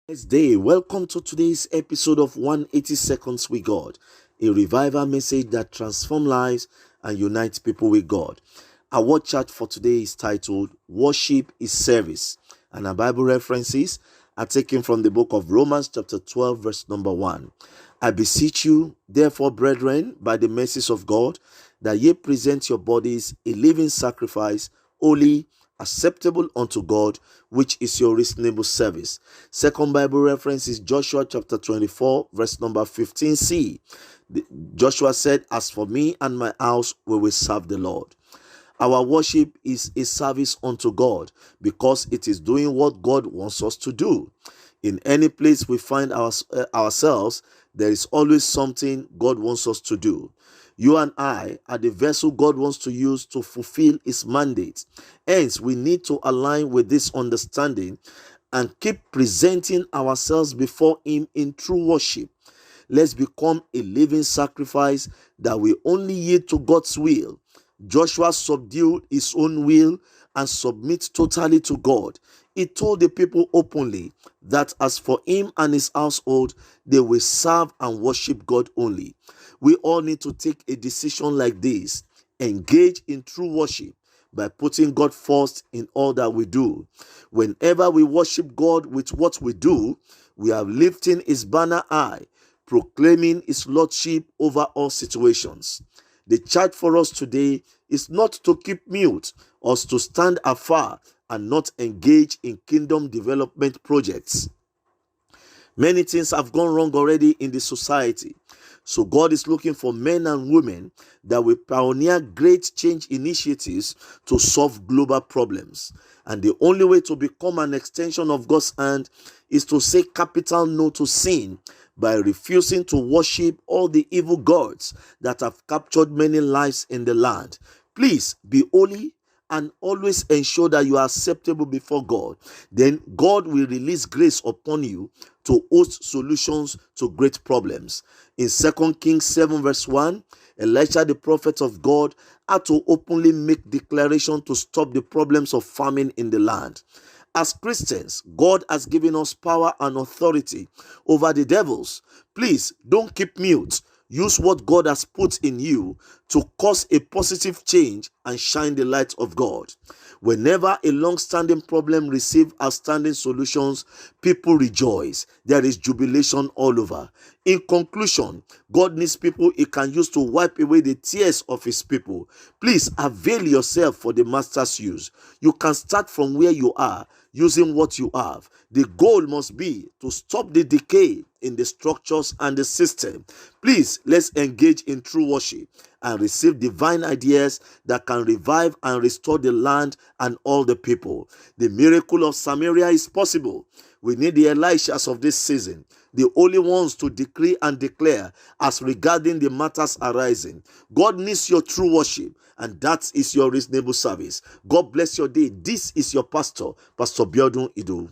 Next day, welcome to today's episode of 180 Seconds with God, a revival message that transforms lives and unites people with God. Our word chat for today is titled Worship is Service, and our Bible references are taken from the book of Romans chapter 12 verse number 1. I beseech you, therefore, brethren, by the mercies of God, that ye present your bodies a living sacrifice, holy, acceptable unto God, which is your reasonable service. Second Bible reference is Joshua chapter 24, verse number 15c. Joshua said, "As for me and my house, we will serve the Lord." Our worship is a service unto God because it is doing what God wants us to do. In any place we find ourselves, there is always something God wants us to do. You and I are the vessel God wants to use to fulfill His mandate. Hence, we need to align with this understanding and keep presenting ourselves before Him in true worship. Let's become a living sacrifice that will only yield to God's will. Joshua subdued his own will and submit totally to God. He told the people openly that as for him and his household, they will serve and worship God only. We all need to take a decision like this. Engage in true worship by putting God first in all that we do. Whenever we worship God with what we do, we are lifting His banner high, proclaiming His lordship over all situations. The charge for us today is not to keep mute or to stand afar and not engage in kingdom development projects. Many things have gone wrong already in the society. So God is looking for men and women that will pioneer great change initiatives to solve global problems. And the only way to become an extension of God's hand is to say capital no to sin by refusing to worship all the evil gods that have captured many lives in the land. Please be holy and always ensure that you are acceptable before God. Then God will release grace upon you to host solutions to great problems. In 2 Kings 7 verse 1, Elisha, the prophet of God, had to openly make declaration to stop the problems of famine in the land. As Christians, God has given us power and authority over the devils. Please don't keep mute. Use what God has put in you to cause a positive change and shine the light of God. Whenever a long-standing problem receives outstanding solutions, people rejoice. There is jubilation all over. In conclusion, God needs people He can use to wipe away the tears of His people. Please avail yourself for the Master's use. You can start from where you are, using what you have. The goal must be to stop the decay in the structures and the system. Please, let's engage in true worship and receive divine ideas that can revive and restore the land and all the people. The miracle of Samaria is possible. We need the Elishas of this season, the only ones to decree and declare as regarding the matters arising. God needs your true worship, and that is your reasonable service. God bless your day. This is your pastor, Pastor Abiodun Idowu.